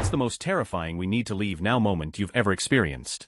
What's the most terrifying we need to leave now moment you've ever experienced?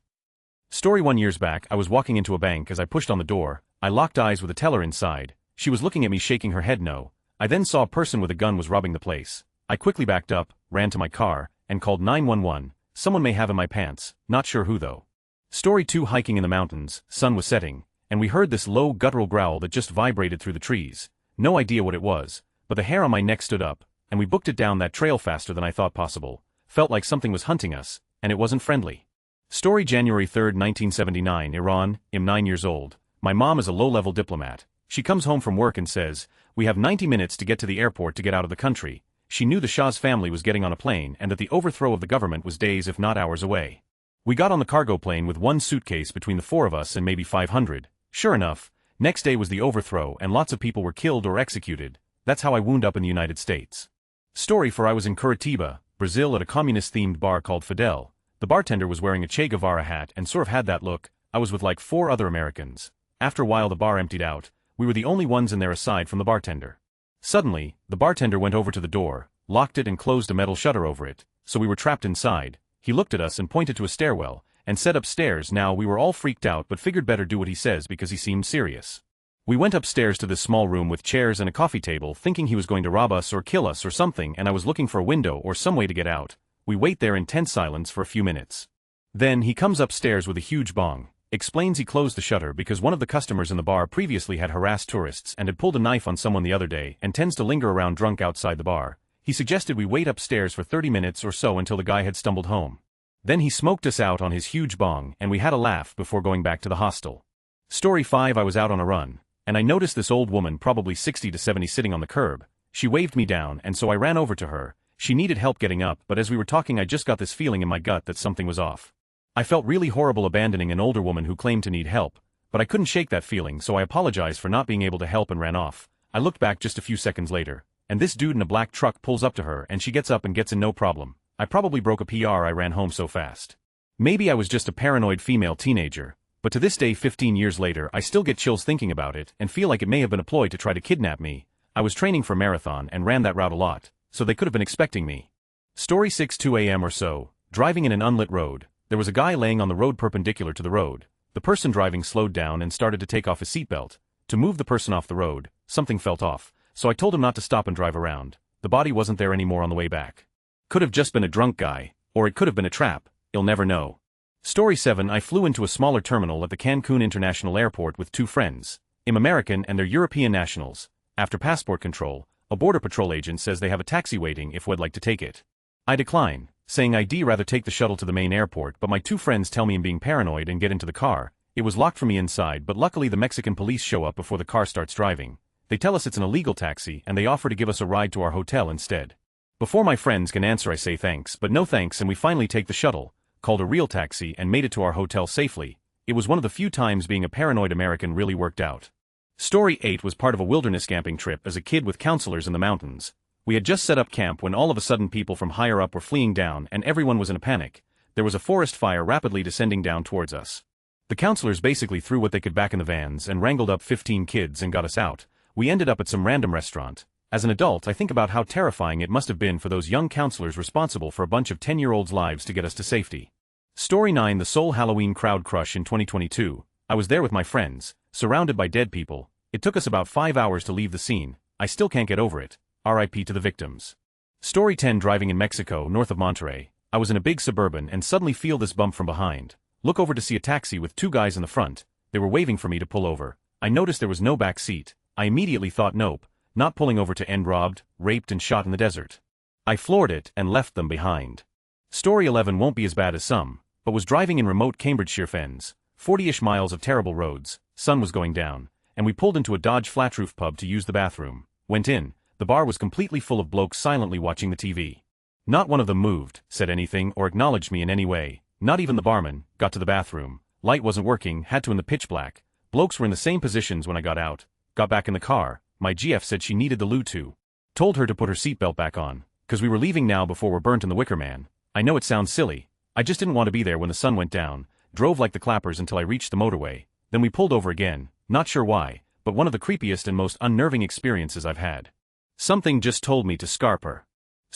Story 1 years back, I was walking into a bank. As I pushed on the door, I locked eyes with a teller inside. She was looking at me, shaking her head no. I then saw a person with a gun was robbing the place. I quickly backed up, ran to my car, and called 911. Someone may have in my pants, not sure who though. Story 2, hiking in the mountains, sun was setting, and we heard this low guttural growl that just vibrated through the trees. No idea what it was, but the hair on my neck stood up, and we booked it down that trail faster than I thought possible. Felt like something was hunting us, and it wasn't friendly. Story January 3, 1979, Iran. I'm 9 years old. My mom is a low-level diplomat. She comes home from work and says, "We have 90 minutes to get to the airport to get out of the country." She knew the Shah's family was getting on a plane and that the overthrow of the government was days if not hours away. We got on the cargo plane with one suitcase between the four of us and maybe 500. Sure enough, next day was the overthrow and lots of people were killed or executed. That's how I wound up in the United States. Story 4, I was in Curitiba, Brazil at a communist-themed bar called Fidel. The bartender was wearing a Che Guevara hat and sort of had that look. I was with like 4 other Americans. After a while the bar emptied out. We were the only ones in there aside from the bartender. Suddenly, the bartender went over to the door, locked it and closed a metal shutter over it, so we were trapped inside. He looked at us and pointed to a stairwell, and said upstairs. Now we were all freaked out but figured better do what he says because he seemed serious. We went upstairs to this small room with chairs and a coffee table thinking he was going to rob us or kill us or something, and I was looking for a window or some way to get out. We wait there in tense silence for a few minutes. Then he comes upstairs with a huge bong, explains he closed the shutter because one of the customers in the bar previously had harassed tourists and had pulled a knife on someone the other day and tends to linger around drunk outside the bar. He suggested we wait upstairs for 30 minutes or so until the guy had stumbled home. Then he smoked us out on his huge bong and we had a laugh before going back to the hostel. Story 5, I was out on a run, and I noticed this old woman probably 60 to 70 sitting on the curb. She waved me down and so I ran over to her. She needed help getting up, but as we were talking I just got this feeling in my gut that something was off. I felt really horrible abandoning an older woman who claimed to need help, but I couldn't shake that feeling, so I apologized for not being able to help and ran off. I looked back just a few seconds later, and this dude in a black truck pulls up to her and she gets up and gets in no problem. I probably broke a PR. I ran home so fast. Maybe I was just a paranoid female teenager, but to this day 15 years later I still get chills thinking about it and feel like it may have been a ploy to try to kidnap me. I was training for a marathon and ran that route a lot, so they could have been expecting me. Story 6, 2 a.m. or so, driving in an unlit road. There was a guy laying on the road perpendicular to the road. The person driving slowed down and started to take off his seatbelt. To move the person off the road, something felt off, so I told him not to stop and drive around. The body wasn't there anymore on the way back. Could have just been a drunk guy, or it could have been a trap. You'll never know. Story 7, I flew into a smaller terminal at the Cancun International Airport with 2 friends. I'm American and they're European nationals. After passport control, a border patrol agent says they have a taxi waiting if we'd like to take it. I decline, saying I'd rather take the shuttle to the main airport, but my 2 friends tell me I'm being paranoid and get into the car. It was locked from me inside, but luckily the Mexican police show up before the car starts driving. They tell us it's an illegal taxi and they offer to give us a ride to our hotel instead. Before my friends can answer I say thanks but no thanks, and we finally take the shuttle, called a real taxi, and made it to our hotel safely. It was one of the few times being a paranoid American really worked out. Story 8 was part of a wilderness camping trip as a kid with counselors in the mountains. We had just set up camp when all of a sudden people from higher up were fleeing down and everyone was in a panic. There was a forest fire rapidly descending down towards us. The counselors basically threw what they could back in the vans and wrangled up 15 kids and got us out. We ended up at some random restaurant. As an adult I think about how terrifying it must have been for those young counselors responsible for a bunch of 10-year-olds' lives to get us to safety. Story 9, the Seoul Halloween crowd crush in 2022. I was there with my friends, surrounded by dead people. It took us about 5 hours to leave the scene. I still can't get over it. RIP to the victims. Story 10, driving in Mexico, north of Monterrey. I was in a big Suburban and suddenly feel this bump from behind. Look over to see a taxi with 2 guys in the front. They were waving for me to pull over. I noticed there was no back seat. I immediately thought nope, not pulling over to end robbed, raped and shot in the desert. I floored it and left them behind. Story 11 won't be as bad as some, but was driving in remote Cambridgeshire Fens, 40-ish miles of terrible roads. Sun was going down, and we pulled into a Dodge flat-roof pub to use the bathroom. Went in. The bar was completely full of blokes silently watching the TV. Not one of them moved, said anything or acknowledged me in any way. Not even the barman. Got to the bathroom. Light wasn't working, had to in the pitch black. Blokes were in the same positions when I got out. Got back in the car. My GF said she needed the loo too. Told her to put her seatbelt back on, cause we were leaving now before we're burnt in the Wicker Man. I know it sounds silly. I just didn't want to be there when the sun went down. Drove like the clappers until I reached the motorway. Then we pulled over again. Not sure why, but one of the creepiest and most unnerving experiences I've had. Something just told me to scarp her.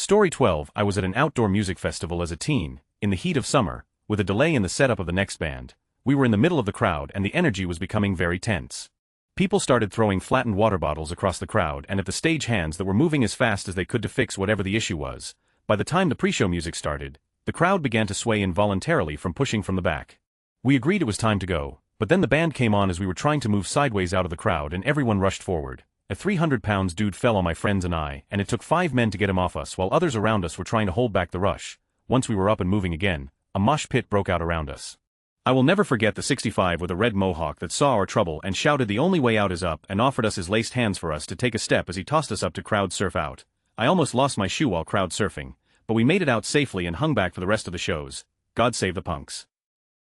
Story 12. I was at an outdoor music festival as a teen, in the heat of summer, with a delay in the setup of the next band. We were in the middle of the crowd and the energy was becoming very tense. People started throwing flattened water bottles across the crowd and at the stage hands that were moving as fast as they could to fix whatever the issue was. By the time the pre-show music started, the crowd began to sway involuntarily from pushing from the back. We agreed it was time to go, but then the band came on as we were trying to move sideways out of the crowd and everyone rushed forward. A 300-pound dude fell on my friends and I, and it took 5 men to get him off us while others around us were trying to hold back the rush. Once we were up and moving again, a mosh pit broke out around us. I will never forget the 65 with a red mohawk that saw our trouble and shouted the only way out is up and offered us his laced hands for us to take a step as he tossed us up to crowd surf out. I almost lost my shoe while crowd surfing, but we made it out safely and hung back for the rest of the shows. God save the punks.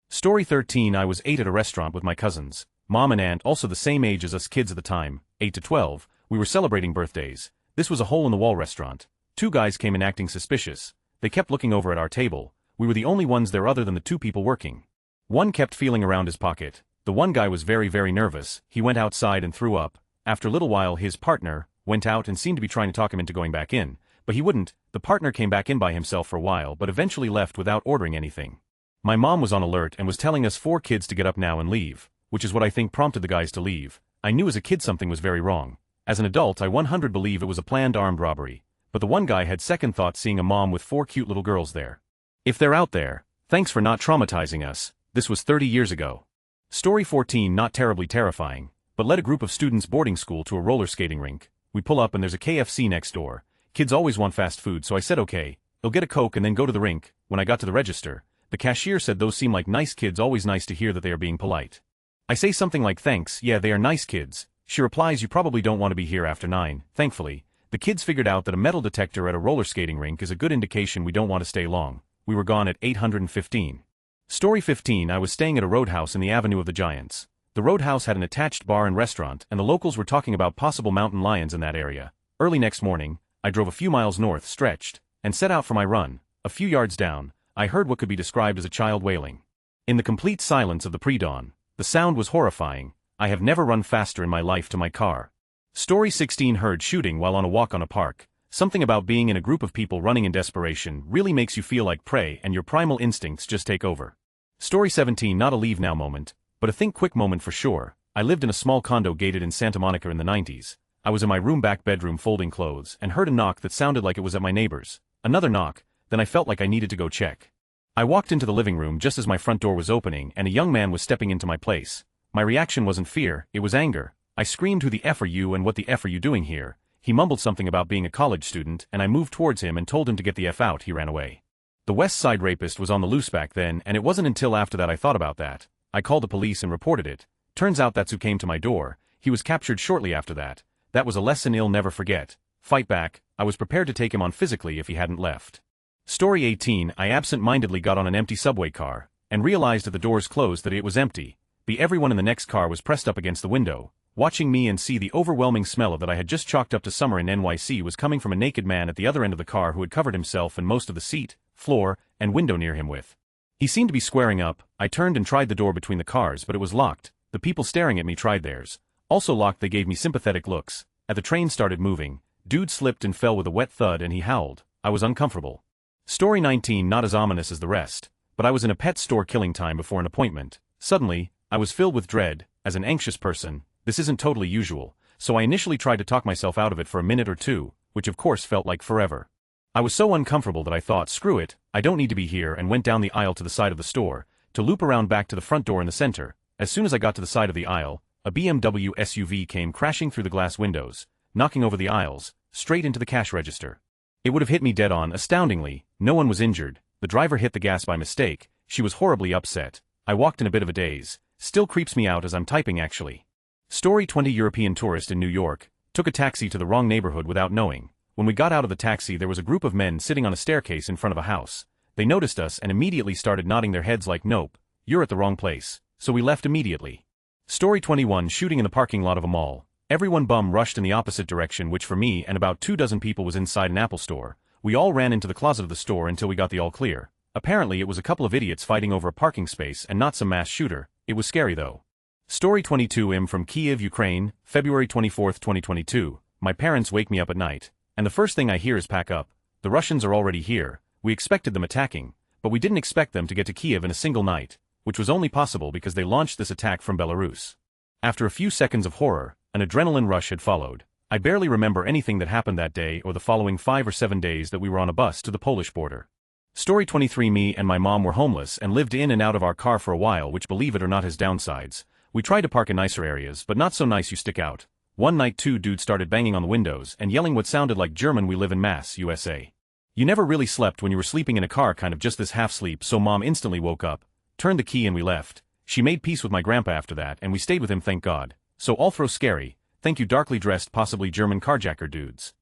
Story 13. I was 8 at a restaurant with my cousins, mom and aunt, also the same age as us kids at the time, 8 to 12, we were celebrating birthdays. This was a hole-in-the-wall restaurant. 2 guys came in acting suspicious. They kept looking over at our table. We were the only ones there other than the 2 people working. One kept feeling around his pocket. The one guy was very nervous. He went outside and threw up. After a little while his partner went out and seemed to be trying to talk him into going back in, but he wouldn't. The partner came back in by himself for a while but eventually left without ordering anything. My mom was on alert and was telling us 4 kids to get up now and leave, which is what I think prompted the guys to leave. I knew as a kid something was very wrong. As an adult I 100% believe it was a planned armed robbery, but the one guy had second thoughts seeing a mom with 4 cute little girls there. If they're out there, thanks for not traumatizing us. This was 30 years ago. Story 14. Not terribly terrifying, but led a group of students boarding school to a roller skating rink. We pull up and there's a KFC next door. Kids always want fast food, so I said okay, they'll get a Coke and then go to the rink. When I got to the register, the cashier said those seem like nice kids, always nice to hear that they are being polite. I say something like thanks, yeah they are nice kids. She replies you probably don't want to be here after 9. Thankfully, the kids figured out that a metal detector at a roller skating rink is a good indication we don't want to stay long. We were gone at 815. Story 15. I was staying at a roadhouse in the Avenue of the Giants. The roadhouse had an attached bar and restaurant and the locals were talking about possible mountain lions in that area. Early next morning, I drove a few miles north, stretched, and set out for my run. A few yards down, I heard what could be described as a child wailing. In the complete silence of the pre-dawn, the sound was horrifying. I have never run faster in my life to my car. Story 16. Heard shooting while on a walk on a park. Something about being in a group of people running in desperation really makes you feel like prey and your primal instincts just take over. Story 17. Not a leave now moment, but a think quick moment for sure. I lived in a small condo gated in Santa Monica in the 90s. I was in my back bedroom folding clothes and heard a knock that sounded like it was at my neighbor's. Another knock, then I felt like I needed to go check. I walked into the living room just as my front door was opening and a young man was stepping into my place. My reaction wasn't fear, it was anger. I screamed, who the F are you and what the F are you doing here? He mumbled something about being a college student and I moved towards him and told him to get the F out. He ran away. The West Side rapist was on the loose back then and it wasn't until after that I thought about that. I called the police and reported it. Turns out that's who came to my door. He was captured shortly after that. That was a lesson he'll never forget. Fight back. I was prepared to take him on physically if he hadn't left. Story 18. I absent-mindedly got on an empty subway car and realized at the doors closed that it was empty. Everyone in the next car was pressed up against the window, watching me and see the overwhelming smell of that I had just chalked up to summer in NYC was coming from a naked man at the other end of the car who had covered himself and most of the seat, floor, and window near him with. He seemed to be squaring up. I turned and tried the door between the cars but it was locked. The people staring at me tried theirs. Also locked. They gave me sympathetic looks. As the train started moving, dude slipped and fell with a wet thud and he howled. I was uncomfortable. Story 19. Not as ominous as the rest, but I was in a pet store killing time before an appointment. Suddenly, I was filled with dread. As an anxious person, this isn't totally usual, so I initially tried to talk myself out of it for a minute or two, which of course felt like forever. I was so uncomfortable that I thought, screw it, I don't need to be here, and went down the aisle to the side of the store, to loop around back to the front door in the center. As soon as I got to the side of the aisle, a BMW SUV came crashing through the glass windows, knocking over the aisles, straight into the cash register. It would have hit me dead on. Astoundingly, no one was injured. The driver hit the gas by mistake. She was horribly upset. I walked in a bit of a daze. Still creeps me out as I'm typing actually. Story 20. European tourist in New York took a taxi to the wrong neighborhood without knowing. When we got out of the taxi there was a group of men sitting on a staircase in front of a house. They noticed us and immediately started nodding their heads like nope, you're at the wrong place. So we left immediately. Story 21. Shooting in the parking lot of a mall. Everyone bum rushed in the opposite direction, which for me and about 24 people was inside an Apple store. We all ran into the closet of the store until we got the all clear. Apparently it was a couple of idiots fighting over a parking space and not some mass shooter. It was scary though. Story 22. I'm from Kiev, Ukraine, February 24, 2022. My parents wake me up at night, and the first thing I hear is pack up. the Russians are already here. We expected them attacking, but we didn't expect them to get to Kiev in a single night, which was only possible because they launched this attack from Belarus. After a few seconds of horror, an adrenaline rush had followed. I barely remember anything that happened that day or the following 5 or 7 days that we were on a bus to the Polish border. Story 23. Me and my mom were homeless and lived in and out of our car for a while, which, believe it or not, has downsides. We tried to park in nicer areas, but not so nice you stick out. One night 2 dudes started banging on the windows and yelling what sounded like German. We live in Mass, USA. You never really slept when you were sleeping in a car, kind of just this half sleep, so mom instantly woke up, turned the key, and we left. She made peace with my grandpa after that, and we stayed with him, thank God. So all through scary. Thank you, darkly dressed, possibly German carjacker dudes.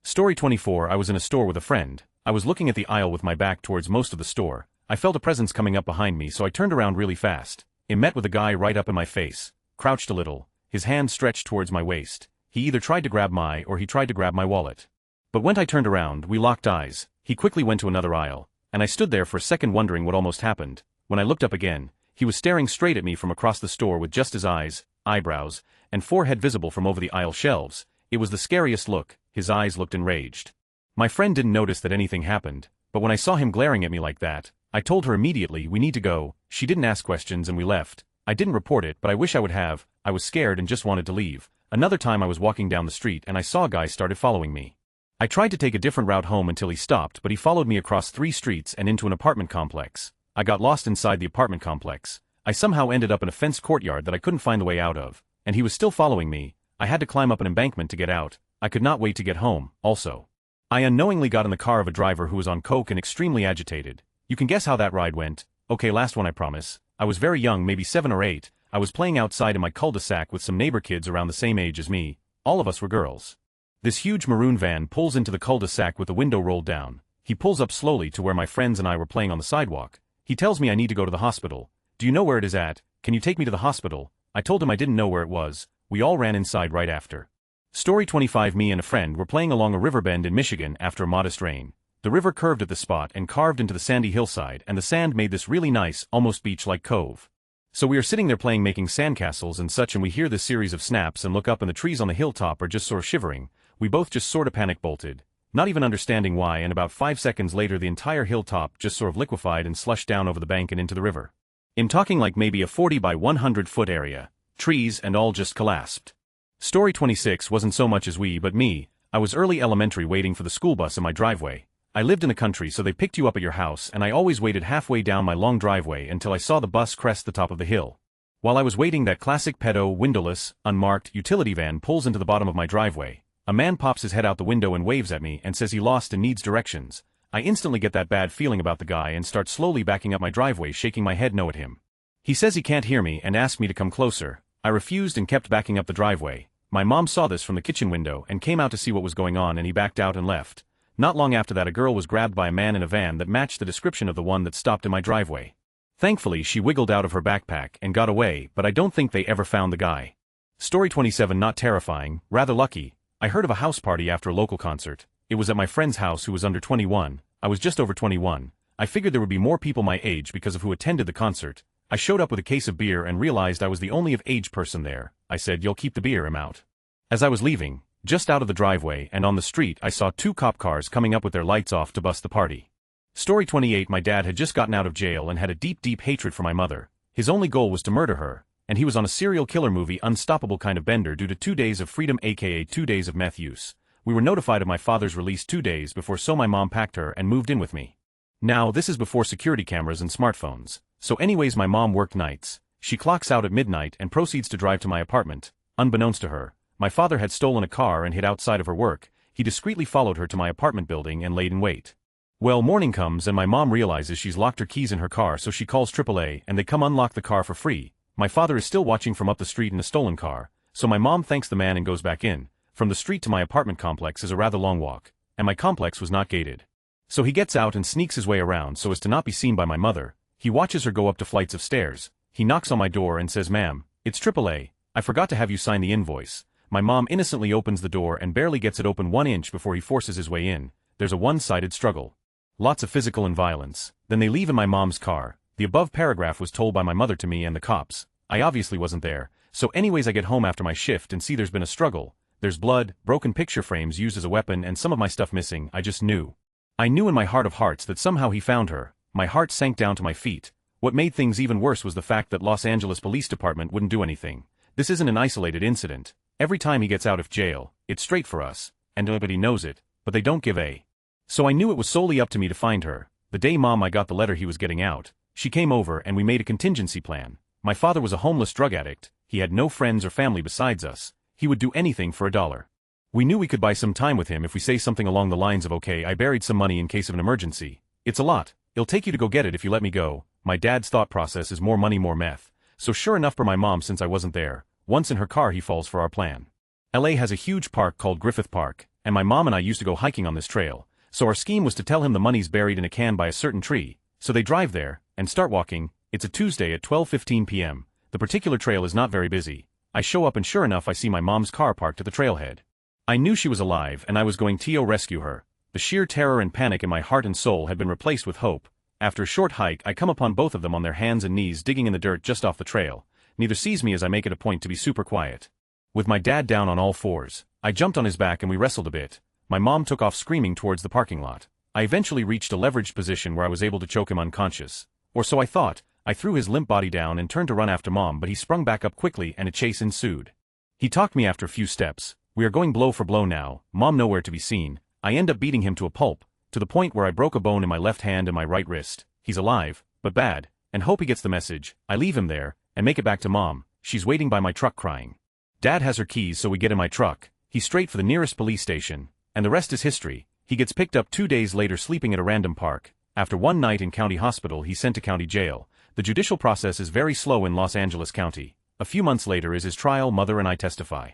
Story 24. I was in a store with a friend. I was looking at the aisle with my back towards most of the store. I felt a presence coming up behind me, so I turned around really fast. It met with a guy right up in my face, crouched a little, his hand stretched towards my waist. He either tried to grab he tried to grab my wallet. But when I turned around, we locked eyes. He quickly went to another aisle, and I stood there for a second wondering what almost happened. When I looked up again, he was staring straight at me from across the store with just his eyes, eyebrows, and forehead visible from over the aisle shelves. It was the scariest look. His eyes looked enraged. My friend didn't notice that anything happened, but when I saw him glaring at me like that, I told her immediately, we need to go. She didn't ask questions and we left. I didn't report it, but I wish I would have. I was scared and just wanted to leave. Another time I was walking down the street and I saw a guy started following me. I tried to take a different route home until he stopped, but he followed me across 3 streets and into an apartment complex. I got lost inside the apartment complex. I somehow ended up in a fenced courtyard that I couldn't find the way out of, and he was still following me. I had to climb up an embankment to get out. I could not wait to get home, also. I unknowingly got in the car of a driver who was on coke and extremely agitated. You can guess how that ride went. Okay, last one I promise. I was very young, maybe 7 or 8. I was playing outside in my cul-de-sac with some neighbor kids around the same age as me. All of us were girls. This huge maroon van pulls into the cul-de-sac with the window rolled down. He pulls up slowly to where my friends and I were playing on the sidewalk. He tells me I need to go to the hospital. Do you know where it is at? Can you take me to the hospital? I told him I didn't know where it was. We all ran inside right after. Story 25. Me and a friend were playing along a river bend in Michigan after a modest rain. The river curved at the spot and carved into the sandy hillside, and the sand made this really nice, almost beach-like cove. So we are sitting there playing, making sandcastles and such, and we hear this series of snaps and look up, and the trees on the hilltop are just sort of shivering. We both just sort of panic-bolted, not even understanding why, and about 5 seconds later the entire hilltop just sort of liquefied and slushed down over the bank and into the river. I'm talking like maybe a 40 by 100 foot area. Trees and all just collapsed. Story 26 wasn't so much as we but me. I was early elementary waiting for the school bus in my driveway. I lived in the country, so they picked you up at your house, and I always waited halfway down my long driveway until I saw the bus crest the top of the hill. While I was waiting, that classic pedo, windowless, unmarked utility van pulls into the bottom of my driveway. A man pops his head out the window and waves at me and says he lost and needs directions. I instantly get that bad feeling about the guy and start slowly backing up my driveway, shaking my head no at him. He says he can't hear me and asked me to come closer. I refused and kept backing up the driveway. My mom saw this from the kitchen window and came out to see what was going on, and he backed out and left. Not long after that, a girl was grabbed by a man in a van that matched the description of the one that stopped in my driveway. Thankfully, she wiggled out of her backpack and got away, but I don't think they ever found the guy. Story 27. Not terrifying, rather lucky. I heard of a house party after a local concert. It was at my friend's house, who was under 21. I was just over 21. I figured there would be more people my age because of who attended the concert. I showed up with a case of beer and realized I was the only of age person there. I said, "You'll keep the beer, I'm out." As I was leaving, just out of the driveway and on the street, I saw 2 cop cars coming up with their lights off to bust the party. Story 28. My dad had just gotten out of jail and had a deep, deep hatred for my mother. His only goal was to murder her, and he was on a serial killer movie unstoppable kind of bender due to 2 days of freedom, aka 2 days of meth use. We were notified of my father's release 2 days before, so my mom packed her and moved in with me. Now, this is before security cameras and smartphones. So anyways, my mom worked nights. She clocks out at midnight and proceeds to drive to my apartment. Unbeknownst to her, my father had stolen a car and hid outside of her work. He discreetly followed her to my apartment building and laid in wait. Well, morning comes and my mom realizes she's locked her keys in her car, so she calls AAA and they come unlock the car for free. My father is still watching from up the street in a stolen car, so my mom thanks the man and goes back in. From the street to my apartment complex is a rather long walk, and my complex was not gated. So he gets out and sneaks his way around so as to not be seen by my mother. He watches her go up 2 flights of stairs. He knocks on my door and says, "Ma'am, it's AAA. I forgot to have you sign the invoice." My mom innocently opens the door and barely gets it open 1 inch before he forces his way in. There's a one-sided struggle. Lots of physical and violence. Then they leave in my mom's car. The above paragraph was told by my mother to me and the cops. I obviously wasn't there. So anyways, I get home after my shift and see there's been a struggle. There's blood, broken picture frames used as a weapon, and some of my stuff missing. I just knew. I knew in my heart of hearts that somehow he found her. My heart sank down to my feet. What made things even worse was the fact that Los Angeles Police Department wouldn't do anything. This isn't an isolated incident. Every time he gets out of jail, it's straight for us, and nobody knows it, but they don't give a. So I knew it was solely up to me to find her. The day I got the letter he was getting out, she came over and we made a contingency plan. My father was a homeless drug addict, he had no friends or family besides us, he would do anything for $1. We knew we could buy some time with him if we say something along the lines of okay, I buried some money in case of an emergency. It's a lot, it'll take you to go get it if you let me go. My dad's thought process is more money more meth. So sure enough for my mom since I wasn't there, once in her car he falls for our plan. LA has a huge park called Griffith Park, and my mom and I used to go hiking on this trail, so our scheme was to tell him the money's buried in a can by a certain tree, so they drive there, and start walking. It's a Tuesday at 12:15 p.m. The particular trail is not very busy. I show up and sure enough I see my mom's car parked at the trailhead. I knew she was alive and I was going to rescue her. The sheer terror and panic in my heart and soul had been replaced with hope. After a short hike I come upon both of them on their hands and knees digging in the dirt just off the trail. Neither sees me as I make it a point to be super quiet. With my dad down on all fours, I jumped on his back and we wrestled a bit. My mom took off screaming towards the parking lot. I eventually reached a leveraged position where I was able to choke him unconscious. Or so I thought. I threw his limp body down and turned to run after Mom, but he sprung back up quickly and a chase ensued. He talked me after a few steps. We are going blow for blow now, Mom nowhere to be seen. I end up beating him to a pulp, to the point where I broke a bone in my left hand and my right wrist. He's alive, but bad, and hope he gets the message. I leave him there, and make it back to Mom. She's waiting by my truck crying. Dad has her keys so we get in my truck. He's straight for the nearest police station, and the rest is history. He gets picked up 2 days later sleeping at a random park. After one night in county hospital he's sent to county jail. The judicial process is very slow in Los Angeles County. A few months later is his trial. Mother and I testify.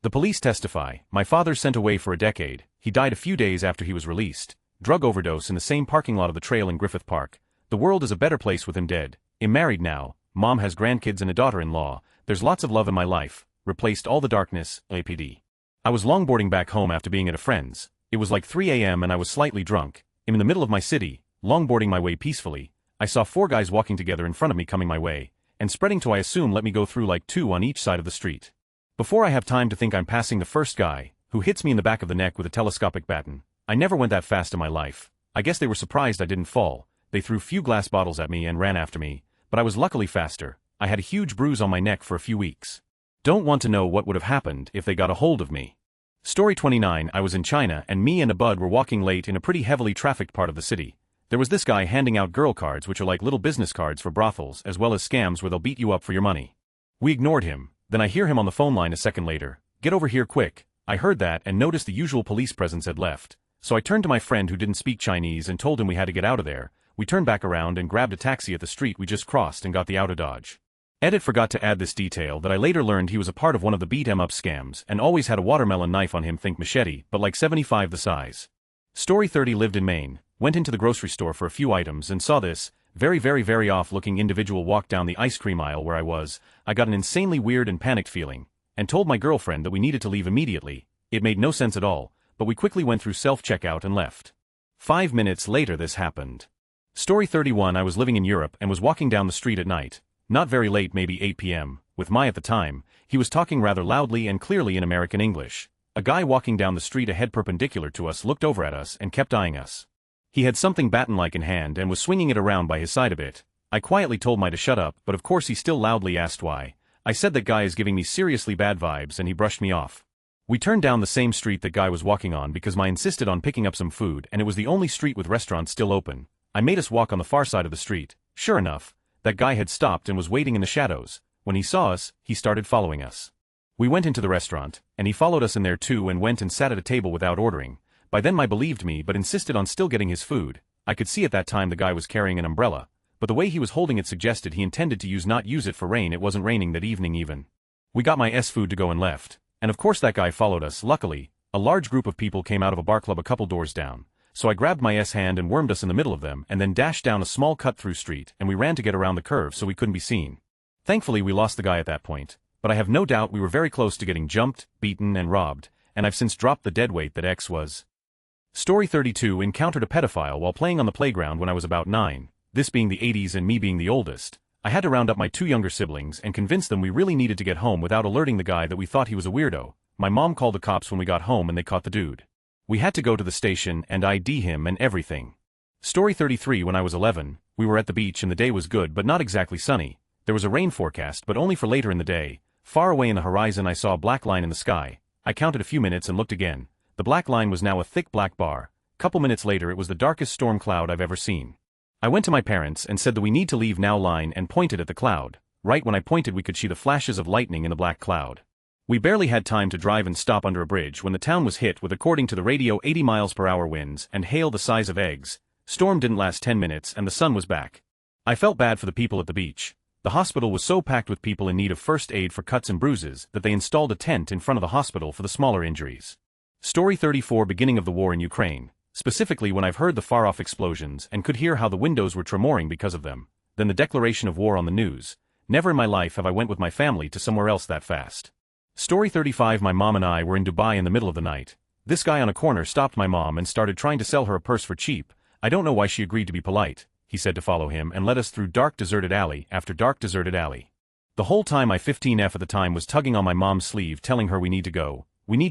The police testify. My father's sent away for a decade. He died a few days after he was released. Drug overdose in the same parking lot of the trail in Griffith Park. The world is a better place with him dead. I'm married now. Mom has grandkids and a daughter-in-law. There's lots of love in my life. Replaced all the darkness. APD. I was longboarding back home after being at a friend's. It was like 3 a.m. and I was slightly drunk. I'm in the middle of my city, longboarding my way peacefully. I saw 4 guys walking together in front of me coming my way, and spreading to I assume let me go through like 2 on each side of the street. Before I have time to think I'm passing the first guy, who hits me in the back of the neck with a telescopic baton. I never went that fast in my life. I guess they were surprised I didn't fall. They threw few glass bottles at me and ran after me, but I was luckily faster. I had a huge bruise on my neck for a few weeks. Don't want to know what would have happened if they got a hold of me. Story 29. I was in China and me and a bud were walking late in a pretty heavily trafficked part of the city. There was this guy handing out girl cards, which are like little business cards for brothels as well as scams where they'll beat you up for your money. We ignored him. Then I hear him on the phone line a second later. Get over here quick. I heard that and noticed the usual police presence had left. So I turned to my friend who didn't speak Chinese and told him we had to get out of there. We turned back around and grabbed a taxi at the street we just crossed and got the out of Dodge. Edit forgot to add this detail that I later learned he was a part of one of the beat 'em up scams and always had a watermelon knife on him, think machete, but like 75 the size. Story 30. Lived in Maine. Went into the grocery store for a few items and saw this very off-looking individual walk down the ice cream aisle where I was. I got an insanely weird and panicked feeling, and told my girlfriend that we needed to leave immediately. It made no sense at all, but we quickly went through self-checkout and left. 5 minutes later this happened. Story 31. I was living in Europe and was walking down the street at night. Not very late, maybe 8 p.m., with my at the time. He was talking rather loudly and clearly in American English. A guy walking down the street ahead perpendicular to us looked over at us and kept eyeing us. He had something baton-like in hand and was swinging it around by his side a bit. I quietly told my to shut up, but of course he still loudly asked why. I said that guy is giving me seriously bad vibes and he brushed me off. We turned down the same street that guy was walking on because I insisted on picking up some food and it was the only street with restaurants still open. I made us walk on the far side of the street. Sure enough, that guy had stopped and was waiting in the shadows. When he saw us, he started following us. We went into the restaurant, and he followed us in there too and went and sat at a table without ordering. By then my believed me but insisted on still getting his food. I could see at that time the guy was carrying an umbrella, but the way he was holding it suggested he intended to not use it for rain. It wasn't raining that evening even. We got my food to go and left. And of course that guy followed us. Luckily, a large group of people came out of a bar club a couple doors down. So I grabbed my hand and wormed us in the middle of them and then dashed down a small cut-through street and we ran to get around the curve so we couldn't be seen. Thankfully we lost the guy at that point, but I have no doubt we were very close to getting jumped, beaten and robbed, and I've since dropped the dead weight that X was. Story 32. Encountered a pedophile while playing on the playground when I was about 9, this being the 80s and me being the oldest. I had to round up my 2 younger siblings and convince them we really needed to get home without alerting the guy that we thought he was a weirdo. My mom called the cops when we got home and they caught the dude. We had to go to the station and ID him and everything. Story 33. When I was 11, we were at the beach and the day was good but not exactly sunny. There was a rain forecast but only for later in the day. Far away in the horizon I saw a black line in the sky. I counted a few minutes and looked again. The black line was now a thick black bar. Couple minutes later it was the darkest storm cloud I've ever seen. I went to my parents and said that we need to leave now line and pointed at the cloud. Right when I pointed we could see the flashes of lightning in the black cloud. We barely had time to drive and stop under a bridge when the town was hit with, according to the radio, 80 miles per hour winds and hail the size of eggs. Storm didn't last 10 minutes and the sun was back. I felt bad for the people at the beach. The hospital was so packed with people in need of first aid for cuts and bruises that they installed a tent in front of the hospital for the smaller injuries. Story 34. Beginning of the war in Ukraine. Specifically when I've heard the far-off explosions and could hear how the windows were tremoring because of them. Then the declaration of war on the news. Never in my life have I went with my family to somewhere else that fast. Story 35. My mom and I were in Dubai in the middle of the night. This guy on a corner stopped my mom and started trying to sell her a purse for cheap. I don't know why she agreed to be polite. He said to follow him and led us through dark deserted alley after dark deserted alley. The whole time I 15F at the time was tugging on my mom's sleeve telling her we need to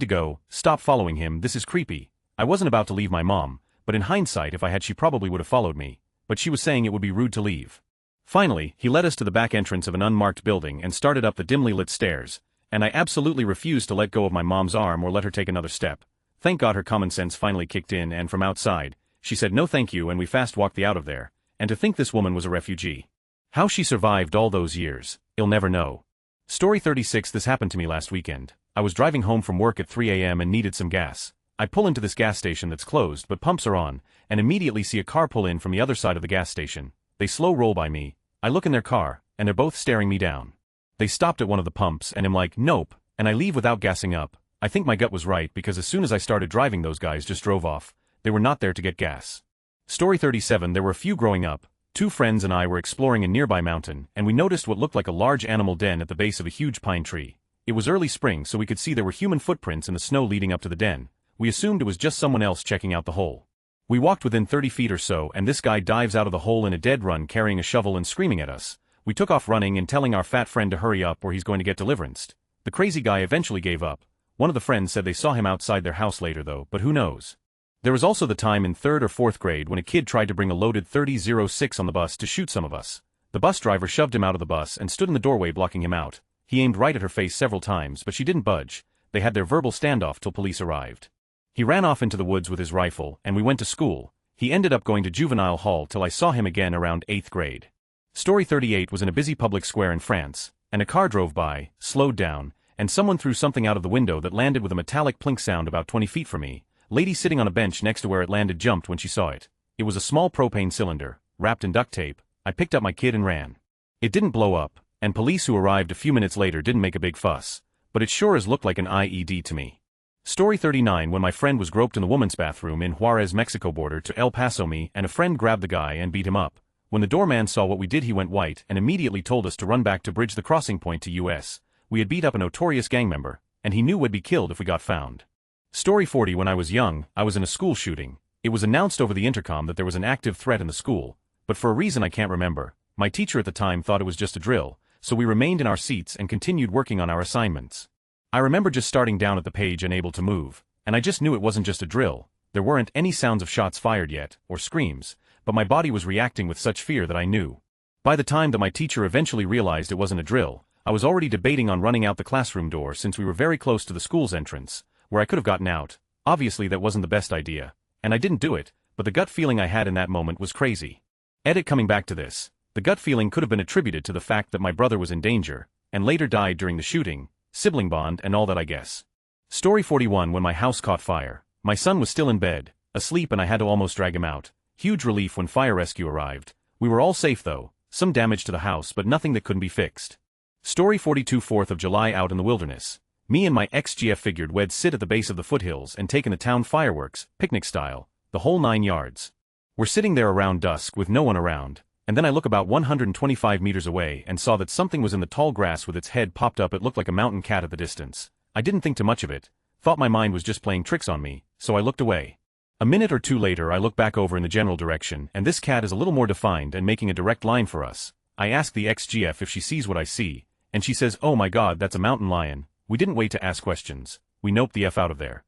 go, stop following him, this is creepy. I wasn't about to leave my mom, but in hindsight if I had she probably would have followed me, but she was saying it would be rude to leave. Finally, he led us to the back entrance of an unmarked building and started up the dimly lit stairs, and I absolutely refused to let go of my mom's arm or let her take another step. Thank God her common sense finally kicked in and from outside, she said no thank you and we fast walked out of there, and to think this woman was a refugee. How she survived all those years, I'll never know. Story 36. This happened to me last weekend. I was driving home from work at 3 a.m. and needed some gas. I pull into this gas station that's closed but pumps are on, and immediately see a car pull in from the other side of the gas station. They slow roll by me. I look in their car, and they're both staring me down. They stopped at one of the pumps and I'm like, nope, and I leave without gassing up. I think my gut was right because as soon as I started driving those guys just drove off. They were not there to get gas. Story 37. There were a few growing up. Two friends and I were exploring a nearby mountain and we noticed what looked like a large animal den at the base of a huge pine tree. It was early spring so we could see there were human footprints in the snow leading up to the den. We assumed it was just someone else checking out the hole. We walked within 30 feet or so and this guy dives out of the hole in a dead run carrying a shovel and screaming at us. We took off running and telling our fat friend to hurry up or he's going to get deliverenced. The crazy guy eventually gave up. One of the friends said they saw him outside their house later though, but who knows. There was also the time in 3rd or 4th grade when a kid tried to bring a loaded .30-06 on the bus to shoot some of us. The bus driver shoved him out of the bus and stood in the doorway blocking him out. He aimed right at her face several times but she didn't budge. They had their verbal standoff till police arrived. He ran off into the woods with his rifle and we went to school. He ended up going to juvenile hall till I saw him again around 8th grade. Story 38 was in a busy public square in France, and a car drove by, slowed down, and someone threw something out of the window that landed with a metallic plink sound about 20 feet from me. Lady sitting on a bench next to where it landed jumped when she saw it. It was a small propane cylinder, wrapped in duct tape. I picked up my kid and ran. It didn't blow up, and police who arrived a few minutes later didn't make a big fuss, but it sure as looked like an IED to me. Story 39. When my friend was groped in the woman's bathroom in Juarez, Mexico border to El Paso, me and a friend grabbed the guy and beat him up. When the doorman saw what we did he went white and immediately told us to run back to bridge the crossing point to US. We had beat up a notorious gang member, and he knew we'd be killed if we got found. Story 40. When I was young, I was in a school shooting. It was announced over the intercom that there was an active threat in the school, but for a reason I can't remember, my teacher at the time thought it was just a drill, so we remained in our seats and continued working on our assignments. I remember just starting down at the page unable to move, and I just knew it wasn't just a drill. There weren't any sounds of shots fired yet, or screams, but my body was reacting with such fear that I knew. By the time that my teacher eventually realized it wasn't a drill, I was already debating on running out the classroom door since we were very close to the school's entrance, where I could have gotten out. Obviously that wasn't the best idea, and I didn't do it, but the gut feeling I had in that moment was crazy. Edit. Coming back to this, the gut feeling could have been attributed to the fact that my brother was in danger, and later died during the shooting, sibling bond and all that I guess. Story 41. When my house caught fire, my son was still in bed, asleep, and I had to almost drag him out. Huge relief when fire rescue arrived. We were all safe though, some damage to the house but nothing that couldn't be fixed. Story 42. 4th of July out in the wilderness. Me and my ex-GF figured we'd sit at the base of the foothills and take in the town fireworks, picnic style, the whole 9 yards. We're sitting there around dusk with no one around, and then I look about 125 meters away and saw that something was in the tall grass with its head popped up. It looked like a mountain cat at the distance. I didn't think too much of it, thought my mind was just playing tricks on me, so I looked away. A minute or two later I look back over in the general direction and this cat is a little more defined and making a direct line for us. I ask the ex-GF if she sees what I see, and she says, "Oh my god, that's a mountain lion." We didn't wait to ask questions. We noped the F out of there.